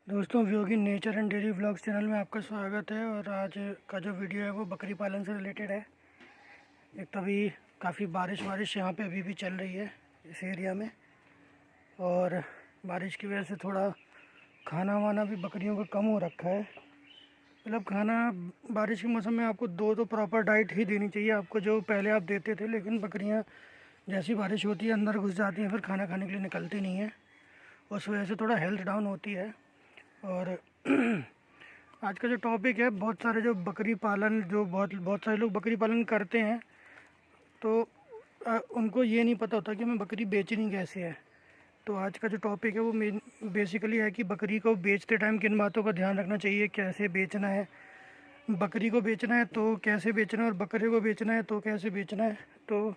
दोस्तों, व्योगी nature and daily vlogs channel में आपका स्वागत है। और आज का जो वीडियो है वो बकरी पालन से रिलेटेड है। एक तो अभी काफ़ी बारिश यहाँ पे अभी भी चल रही है इस एरिया में, और बारिश की वजह से थोड़ा खाना वाना भी बकरियों का कम हो रखा है। मतलब खाना बारिश के मौसम में आपको दो तो प्रॉपर डाइट ही देनी चाहिए आपको, जो पहले आप देते थे, लेकिन बकरियाँ जैसी बारिश होती है अंदर घुस जाती हैं, फिर खाना खाने के लिए निकलती नहीं है। उस वजह से थोड़ा हेल्थ डाउन होती है। और आज का जो टॉपिक है, बहुत सारे जो बकरी पालन, जो बहुत सारे लोग बकरी पालन करते हैं, तो उनको ये नहीं पता होता कि हमें बकरी बेचनी कैसे है। तो आज का जो टॉपिक है वो बेसिकली है कि बकरी को बेचते टाइम किन बातों का ध्यान रखना चाहिए, कैसे बेचना है, बकरी को बेचना है तो कैसे बेचना है, और बकरे को बेचना है तो कैसे बेचना है। तो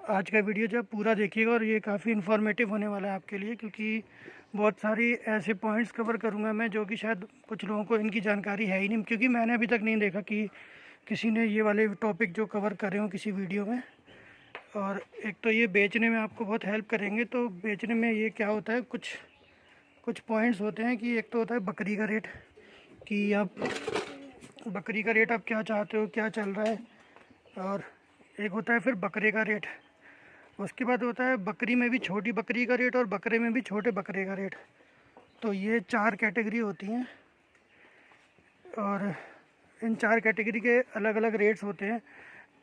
आज का वीडियो जो पूरा देखिएगा, और ये काफ़ी इन्फॉर्मेटिव होने वाला है आपके लिए, क्योंकि बहुत सारी ऐसे पॉइंट्स कवर करूंगा मैं जो कि शायद कुछ लोगों को इनकी जानकारी है ही नहीं, क्योंकि मैंने अभी तक नहीं देखा कि किसी ने ये वाले टॉपिक जो कवर करे हों किसी वीडियो में। और एक तो ये बेचने में आपको बहुत हेल्प करेंगे। तो बेचने में ये क्या होता है, कुछ कुछ पॉइंट्स होते हैं कि एक तो होता है बकरी का रेट, कि आप बकरी का रेट आप क्या चाहते हो, क्या चल रहा है। और एक होता है फिर बकरे का रेट। उसके बाद होता है बकरी में भी छोटी बकरी का रेट और बकरे में भी छोटे बकरे का रेट। तो ये 4 कैटेगरी होती हैं, और इन 4 कैटेगरी के अलग अलग रेट्स होते हैं।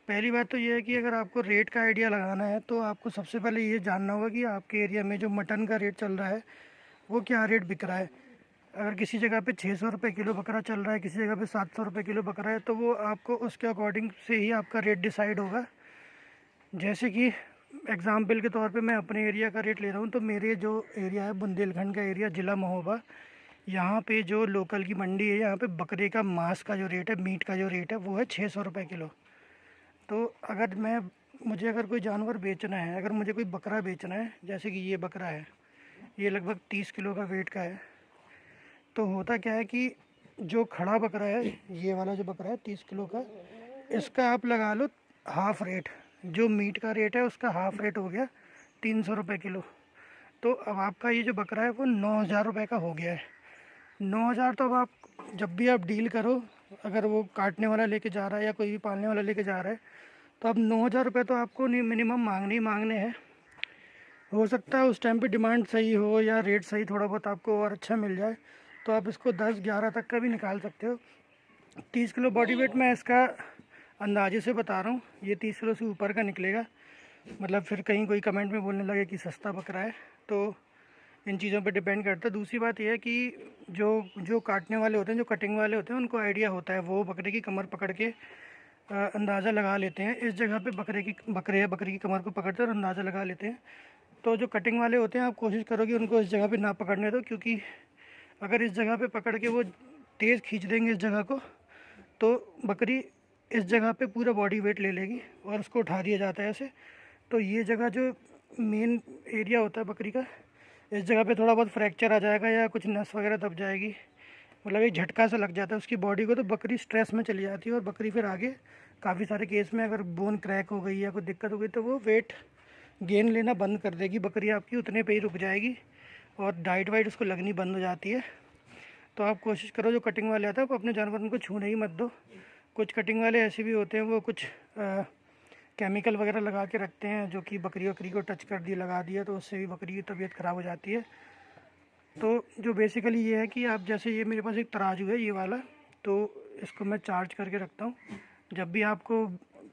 पहली बात तो ये है कि अगर आपको रेट का आइडिया लगाना है तो आपको सबसे पहले ये जानना होगा कि आपके एरिया में जो मटन का रेट चल रहा है वो क्या रेट बिक रहा है। अगर किसी जगह पे 600 रुपये किलो बकरा चल रहा है, किसी जगह पे 700 रुपये किलो बकरा है, तो वो आपको उसके अकॉर्डिंग से ही आपका रेट डिसाइड होगा। जैसे कि एग्ज़ाम्पल के तौर पे मैं अपने एरिया का रेट ले रहा हूँ, तो मेरे जो एरिया है बुंदेलखंड का एरिया, ज़िला महोबा, यहाँ पे जो लोकल की मंडी है, यहाँ पे बकरे का मांस का जो रेट है, मीट का जो रेट है, वो है 600 रुपये किलो। तो मुझे अगर कोई जानवर बेचना है, अगर मुझे कोई बकरा बेचना है, जैसे कि ये बकरा है, ये लगभग 30 किलो का वेट का है। तो होता क्या है कि जो खड़ा बकरा है, ये वाला जो बकरा है 30 किलो का, इसका आप लगा लो हाफ़ रेट। जो मीट का रेट है उसका हाफ़ रेट हो गया 300 रुपये किलो। तो अब आपका ये जो बकरा है वो 9,000 रुपये का हो गया है। 9,000 तो अब आप जब भी आप डील करो, अगर वो काटने वाला लेके जा रहा है या कोई भी पालने वाला लेके जा रहा है, तो अब 9,000 रुपये तो आपको नहीं, मिनिमम मांगने ही मांगने हैं। हो सकता है उस टाइम पे डिमांड सही हो या रेट सही थोड़ा बहुत आपको और अच्छा मिल जाए, तो आप इसको 10-11 तक का भी निकाल सकते हो। 30 किलो बॉडी वेट मैं इसका अंदाजे से बता रहा हूँ, ये 30 किलो से ऊपर का निकलेगा। मतलब फिर कहीं कोई कमेंट में बोलने लगे कि सस्ता बकरा है, तो इन चीज़ों पे डिपेंड करता है। दूसरी बात यह है कि जो जो काटने वाले होते हैं, जो कटिंग वाले होते हैं, उनको आइडिया होता है, वो बकरे की कमर पकड़ के अंदाज़ा लगा लेते हैं। इस जगह पे बकरे या बकरी की कमर को पकड़ते हैं और अंदाज़ा लगा लेते हैं। तो जो कटिंग वाले होते हैं, आप कोशिश करो कि उनको इस जगह पे ना पकड़ने दो, क्योंकि अगर इस जगह पे पकड़ के वो तेज़ खींच देंगे इस जगह को, तो बकरी इस जगह पे पूरा बॉडी वेट ले लेगी और उसको उठा दिया जाता है ऐसे। तो ये जगह जो मेन एरिया होता है बकरी का, इस जगह पे थोड़ा बहुत फ्रैक्चर आ जाएगा या कुछ नस वगैरह दब जाएगी, मतलब एक झटका सा लग जाता है उसकी बॉडी को, तो बकरी स्ट्रेस में चली जाती है। और बकरी फिर आगे काफ़ी सारे केस में अगर बोन क्रैक हो गई या कोई दिक्कत हो गई, तो वो वेट गेन लेना बंद कर देगी बकरी आपकी, उतने पे ही रुक जाएगी और डाइट वाइट उसको लगनी बंद हो जाती है। तो आप कोशिश करो, जो कटिंग वाले आते हैं वो अपने जानवर उनको छूने ही मत दो। कुछ कटिंग वाले ऐसे भी होते हैं, वो कुछ केमिकल वगैरह लगा के रखते हैं, जो कि बकरी वकरी को टच कर दिया, लगा दिया, तो उससे भी बकरी की तबीयत ख़राब हो जाती है। तो जो बेसिकली ये है कि आप, जैसे ये मेरे पास एक तराजू है ये वाला, तो इसको मैं चार्ज करके रखता हूँ। जब भी आपको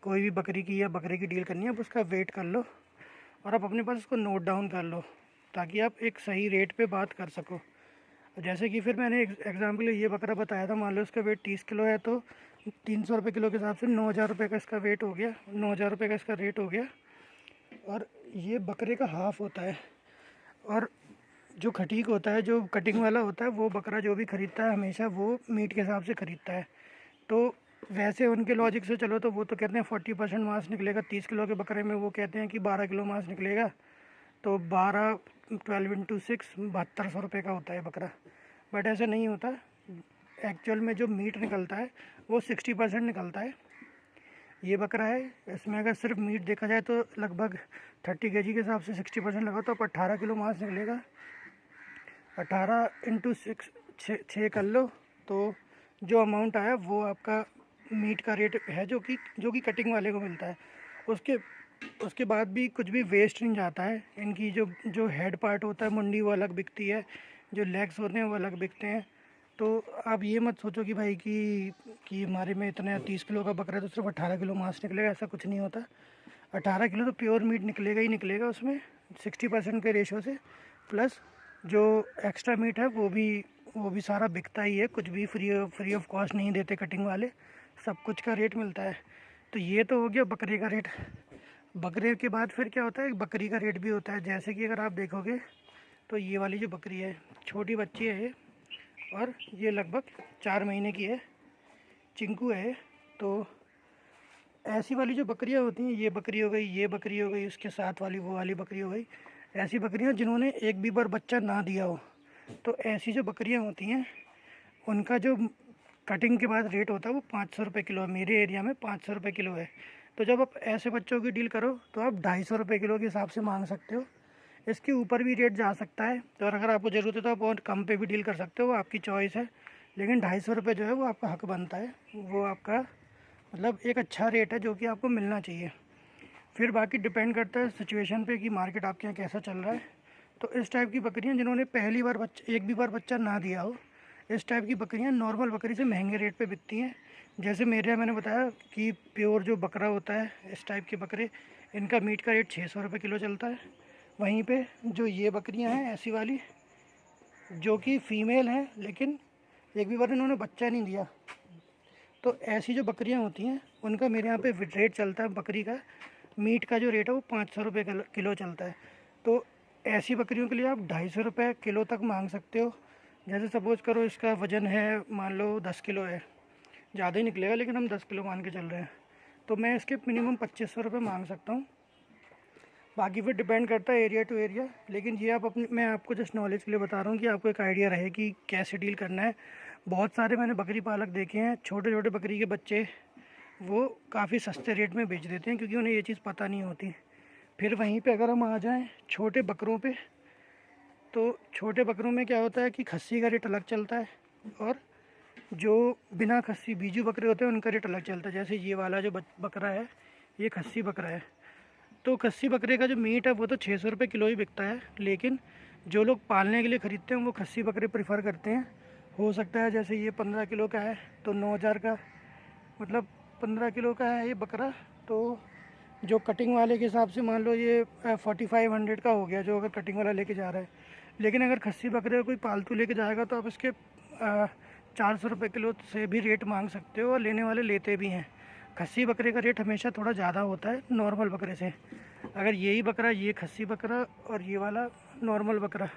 कोई भी बकरी की या बकरे की डील करनी है, आप उसका वेट कर लो और आप अपने पास उसको नोट डाउन कर लो, ताकि आप एक सही रेट पे बात कर सको। जैसे कि फिर मैंने एग्जाम्पल ये बकरा बताया था, मान लो इसका वेट 30 किलो है, तो 300 रुपये किलो के हिसाब से 9,000 रुपये का इसका वेट हो गया, 9,000 रुपये का इसका रेट हो गया। और ये बकरे का हाफ़ होता है। और जो खटीक होता है, जो कटिंग वाला होता है, वो बकरा जो भी ख़रीदता है हमेशा वो मीट के हिसाब से ख़रीदता है। तो वैसे उनके लॉजिक से चलो तो वो तो कहते हैं 40% मांस निकलेगा 30 किलो के बकरे में, वो कहते हैं कि 12 किलो मांस निकलेगा। तो 12 इंटू 6 7200 रुपये का होता है बकरा। बट ऐसा नहीं होता, एक्चुअल में जो मीट निकलता है वो 60% निकलता है। ये बकरा है, इसमें अगर सिर्फ मीट देखा जाए तो लगभग 30 केजी के हिसाब से 60% लगा, तो अब 18 किलो मांस निकलेगा। 18 इंटू 6 छः कर लो तो जो अमाउंट आया वो आपका मीट का रेट है, जो कि कटिंग वाले को मिलता है। उसके उसके बाद भी कुछ भी वेस्ट नहीं जाता है। इनकी जो हेड पार्ट होता है, मुंडी, वो अलग बिकती है, जो लेग्स होते हैं वो अलग बिकते हैं। तो आप ये मत सोचो कि भाई कि हमारे में इतने 30 किलो का बकरा है तो सिर्फ 18 किलो मांस निकलेगा, ऐसा कुछ नहीं होता। 18 किलो तो प्योर मीट निकलेगा ही निकलेगा उसमें 60% के रेशो से, प्लस जो एक्स्ट्रा मीट है वो भी सारा बिकता ही है। कुछ भी फ्री ऑफ कॉस्ट नहीं देते कटिंग वाले, सब कुछ का रेट मिलता है। तो ये तो हो गया बकरे का रेट। बकरे के बाद फिर क्या होता है, बकरी का रेट भी होता है। जैसे कि अगर आप देखोगे तो ये वाली जो बकरी है, छोटी बच्ची है ये, और ये लगभग 4 महीने की है, चिंकू है। तो ऐसी वाली जो बकरियां होती हैं, ये बकरी हो गई, ये बकरी हो गई, उसके साथ वाली वो वाली बकरी हो गई, ऐसी बकरियां जिन्होंने एक भी बार बच्चा ना दिया हो, तो ऐसी जो बकरियां होती हैं उनका जो कटिंग के बाद रेट होता है वो 500 रुपये किलो है। मेरे एरिया में 500 रुपये किलो है। तो जब आप ऐसे बच्चों की डील करो तो आप 250 रुपये किलो के हिसाब से मांग सकते हो। इसके ऊपर भी रेट जा सकता है, तो अगर आपको ज़रूरत है तो आप और कम पे भी डील कर सकते हो, वो आपकी चॉइस है। लेकिन 250 रुपये जो है वो आपका हक बनता है, वो आपका मतलब एक अच्छा रेट है जो कि आपको मिलना चाहिए। फिर बाकी डिपेंड करता है सिचुएशन पे कि मार्केट आपके यहाँ कैसा चल रहा है। तो इस टाइप की बकरियाँ जिन्होंने पहली बार एक भी बार बच्चा ना दिया हो, इस टाइप की बकरियाँ नॉर्मल बकरी से महंगे रेट पे बिकती हैं। जैसे मैंने बताया कि प्योर जो बकरा होता है, इस टाइप के बकरे, इनका मीट का रेट 600 रुपये किलो चलता है। वहीं पे जो ये बकरियां हैं ऐसी वाली, जो कि फ़ीमेल हैं लेकिन एक भी बार इन्होंने बच्चा नहीं दिया, तो ऐसी जो बकरियां होती हैं उनका मेरे यहाँ पे रेट चलता है, बकरी का मीट का जो रेट है वो 500 रुपये किलो चलता है। तो ऐसी बकरियों के लिए आप 250 रुपये किलो तक मांग सकते हो। जैसे सपोज़ करो इसका वज़न है, मान लो 10 किलो है, ज़्यादा ही निकलेगा लेकिन हम 10 किलो मान के चल रहे हैं, तो मैं इसके मिनिमम 2500 रुपये मांग सकता हूँ। बाकी फिर डिपेंड करता है एरिया टू एरिया। लेकिन ये मैं आपको जस्ट नॉलेज के लिए बता रहा हूँ कि आपको एक आइडिया रहे कि कैसे डील करना है। बहुत सारे मैंने बकरी पालक देखे हैं, छोटे छोटे बकरी के बच्चे वो काफ़ी सस्ते रेट में बेच देते हैं क्योंकि उन्हें ये चीज़ पता नहीं होती। फिर वहीं पे अगर हम आ जाएं छोटे बकरों पे, तो छोटे बकरों में क्या होता है कि खस्सी का रेट अलग चलता है, और जो बिना खस्सी बीजू बकरे होते हैं उनका रेट अलग चलता है। जैसे ये वाला जो बकरा है, ये खस्सी बकरा है, तो खस्सी बकरे का जो मीट है वो तो 600 रुपये किलो ही बिकता है। लेकिन जो लोग पालने के लिए ख़रीदते हैं वो खस्सी बकरे प्रेफर करते हैं। हो सकता है जैसे ये 15 किलो का है तो 9000 का, मतलब 15 किलो का है ये बकरा, तो जो कटिंग वाले के हिसाब से मान लो ये 4500 का हो गया जो अगर कटिंग वाला लेके जा रहा है। लेकिन अगर खस्सी बकरे कोई पालतू लेके जाएगा तो आप इसके 400 रुपये किलो से भी रेट मांग सकते हो, और लेने वाले लेते भी हैं। खस्सी बकरे का रेट हमेशा थोड़ा ज़्यादा होता है नॉर्मल बकरे से। अगर यही बकरा, ये खस्सी बकरा और ये वाला नॉर्मल बकरा,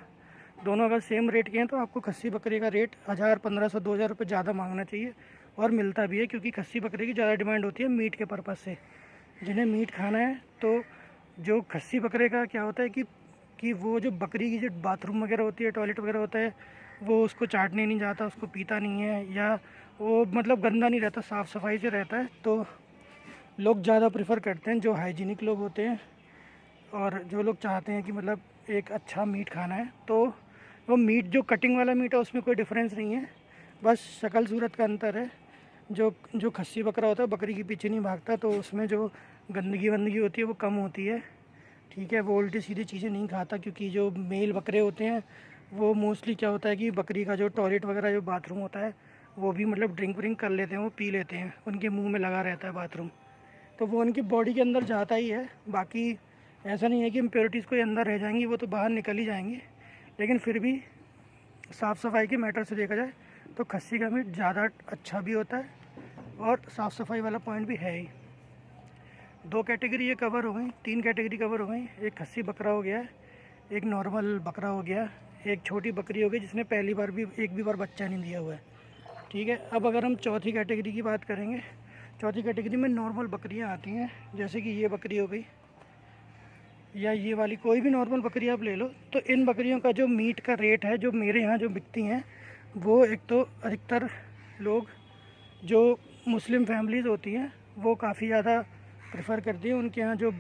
दोनों अगर सेम रेट के हैं तो आपको खस्सी बकरे का रेट 1000, 1500, 2000 रुपये ज़्यादा मांगना चाहिए, और मिलता भी है क्योंकि खस्सी बकरे की ज़्यादा डिमांड होती है मीट के पर्पज़ से। जिन्हें मीट खाना है तो जो खस्सी बकरे का क्या होता है कि वो जो बकरी की जो बाथरूम वगैरह होती है, टॉयलेट वगैरह होता है, वो उसको चाटने नहीं जाता, उसको पीता नहीं है, या वो मतलब गंदा नहीं रहता, साफ़ सफाई से रहता है। तो लोग ज़्यादा प्रेफर करते हैं जो हाइजीनिक लोग होते हैं और जो लोग चाहते हैं कि मतलब एक अच्छा मीट खाना है, तो वो मीट जो कटिंग वाला मीट है उसमें कोई डिफरेंस नहीं है, बस शक्ल सूरत का अंतर है। जो खस्सी बकरा होता है बकरी के पीछे नहीं भागता, तो उसमें जो गंदगी वंदगी होती है वो कम होती है, ठीक है। वो उल्टी सीधी चीज़ें नहीं खाता, क्योंकि जो मेल बकरे होते हैं वो मोस्टली क्या होता है कि बकरी का जो टॉयलेट वगैरह जो बाथरूम होता है वो भी मतलब ड्रिंक व्रिंक कर लेते हैं, वो पी लेते हैं, उनके मुंह में लगा रहता है बाथरूम, तो वो उनकी बॉडी के अंदर जाता ही है। बाकी ऐसा नहीं है कि इम्प्योरिटीज़ कोई अंदर रह जाएंगी, वो तो बाहर निकल ही जाएंगी। लेकिन फिर भी साफ़ सफाई के मैटर से देखा जाए तो खस्सी का मीट ज़्यादा अच्छा भी होता है, और साफ़ सफाई वाला पॉइंट भी है ही। 2 कैटेगरी ये कवर हो गई, 3 कैटेगरी कवर हो गई। एक खस्सी बकरा हो गया, एक नॉर्मल बकरा हो गया, एक छोटी बकरी हो गई जिसने पहली बार भी एक भी बार बच्चा नहीं दिया हुआ है, ठीक है। अब अगर हम चौथी कैटेगरी की बात करेंगे, चौथी कैटेगरी में नॉर्मल बकरियां आती हैं, जैसे कि ये बकरी हो गई या ये वाली कोई भी नॉर्मल बकरी आप ले लो। तो इन बकरियों का जो मीट का रेट है, जो मेरे यहाँ जो बिकती हैं, वो एक तो अधिकतर लोग जो मुस्लिम फैमिलीज़ होती हैं वो काफ़ी ज़्यादा प्रेफर करती हैं। उनके यहाँ जो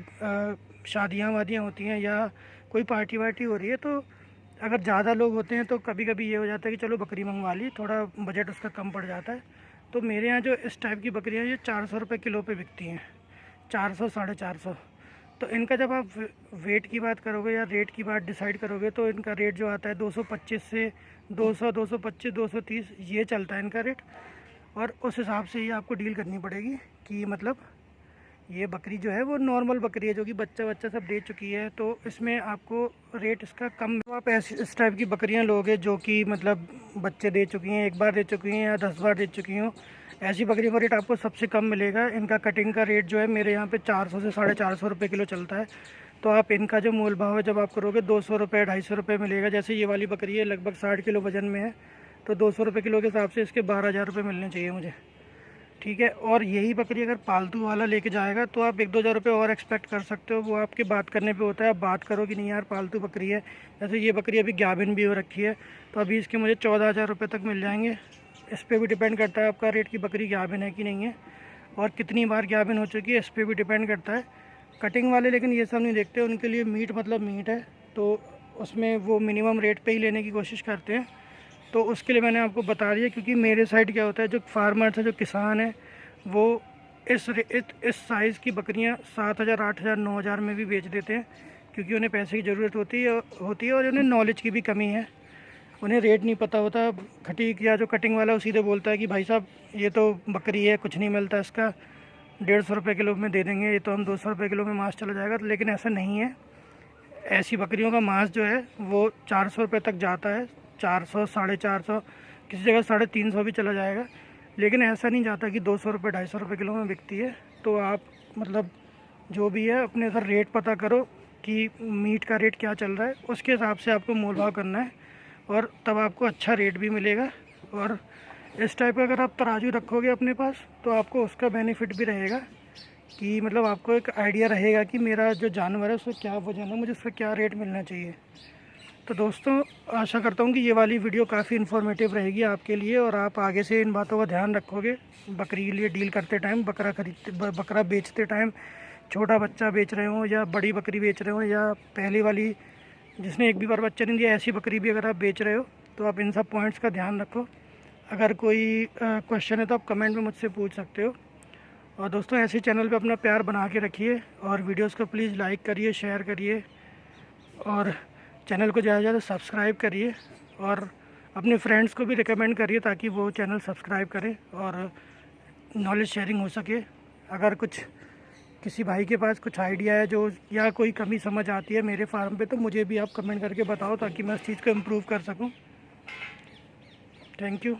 शादियाँ वादियाँ होती हैं या कोई पार्टी वार्टी हो रही है, तो अगर ज़्यादा लोग होते हैं तो कभी कभी ये हो जाता है कि चलो बकरी मंगवा ली, थोड़ा बजट उसका कम पड़ जाता है। तो मेरे यहाँ जो इस टाइप की बकरियाँ ये 400 रुपये किलो पे बिकती हैं, 400 450। तो इनका जब आप वेट की बात करोगे या रेट की बात डिसाइड करोगे तो इनका रेट जो आता है 225 से 200, 225, 230 ये चलता है इनका रेट। और उस हिसाब से ही आपको डील करनी पड़ेगी कि मतलब ये बकरी जो है वो नॉर्मल बकरी है जो कि बच्चा सब दे चुकी है, तो इसमें आपको रेट इसका कम। तो आप ऐसी इस टाइप की बकरियां लोगे जो कि मतलब बच्चे दे चुकी हैं, एक बार दे चुकी हैं या 10 बार दे चुकी हों, ऐसी बकरी का रेट आपको सबसे कम मिलेगा। इनका कटिंग का रेट जो है मेरे यहाँ पे 400 से 450 रुपये किलो चलता है। तो आप इनका जो मोल भाव है जब आप करोगे 200 रुपये 250 रुपये मिलेगा। जैसे ये वाली बकरी है लगभग 60 किलो वजन में है, तो 200 रुपये किलो के हिसाब से इसके 12,000 रुपये मिलने चाहिए मुझे, ठीक है। और यही बकरी अगर पालतू वाला लेके जाएगा तो आप 1-2 हज़ार रुपये और एक्सपेक्ट कर सकते हो, वो आपके बात करने पे होता है। आप बात करो कि नहीं यार पालतू बकरी है, जैसे ये बकरी अभी गाभिन भी हो रखी है तो अभी इसके मुझे 14,000 रुपये तक मिल जाएंगे। इस पर भी डिपेंड करता है आपका रेट की बकरी गाभिन है कि नहीं है और कितनी बार गाभिन हो चुकी है, इस पर भी डिपेंड करता है। कटिंग वाले लेकिन ये सब नहीं देखते, उनके लिए मीट मतलब मीट है, तो उसमें वो मिनिमम रेट पे ही लेने की कोशिश करते हैं। तो उसके लिए मैंने आपको बता दिया, क्योंकि मेरे साइड क्या होता है जो फार्मर्स है जो किसान है वो इस साइज़ की बकरियां 7,000, 8,000, 9,000 में भी बेच देते हैं, क्योंकि उन्हें पैसे की ज़रूरत होती है और उन्हें नॉलेज की भी कमी है, उन्हें रेट नहीं पता होता। खटीक या जो कटिंग वाला वो सीधे बोलता है कि भाई साहब ये तो बकरी है, कुछ नहीं मिलता इसका, 150 रुपये किलो में दे देंगे, ये तो हम 200 रुपये किलो में मांस चला जाएगा। लेकिन ऐसा नहीं है, ऐसी बकरियों का मांस जो है वो 400 रुपये तक जाता है, 400, 450, किसी जगह 350 भी चला जाएगा। लेकिन ऐसा नहीं जाता कि 200 रुपये 250 रुपये किलो में बिकती है। तो आप मतलब जो भी है अपने इधर रेट पता करो कि मीट का रेट क्या चल रहा है, उसके हिसाब से आपको मोल भाव करना है और तब आपको अच्छा रेट भी मिलेगा। और इस टाइप का अगर आप तराजू रखोगे अपने पास तो आपको उसका बेनिफिट भी रहेगा कि मतलब आपको एक आइडिया रहेगा कि मेरा जो जानवर है उसका क्या वजन है, मुझे उसका क्या रेट मिलना चाहिए। तो दोस्तों आशा करता हूँ कि ये वाली वीडियो काफ़ी इन्फॉर्मेटिव रहेगी आपके लिए और आप आगे से इन बातों का ध्यान रखोगे बकरी के लिए डील करते टाइम, बकरा बेचते टाइम, छोटा बच्चा बेच रहे हो या बड़ी बकरी बेच रहे हो या पहली वाली जिसने एक भी बार बच्चा नहीं दिया ऐसी बकरी भी अगर आप बेच रहे हो तो आप इन सब पॉइंट्स का ध्यान रखो। अगर कोई क्वेश्चन है तो आप कमेंट में मुझसे पूछ सकते हो। और दोस्तों ऐसे चैनल पे अपना प्यार बना के रखिए और वीडियोस को प्लीज़ लाइक करिए, शेयर करिए और चैनल को ज़्यादा से ज़्यादा सब्सक्राइब करिए और अपने फ्रेंड्स को भी रिकमेंड करिए ताकि वो चैनल सब्सक्राइब करें और नॉलेज शेयरिंग हो सके। अगर कुछ किसी भाई के पास कुछ आइडिया है जो या कोई कमी समझ आती है मेरे फार्म पे तो मुझे भी आप कमेंट करके बताओ ताकि मैं उस चीज़ को इम्प्रूव कर सकूं। Thank you.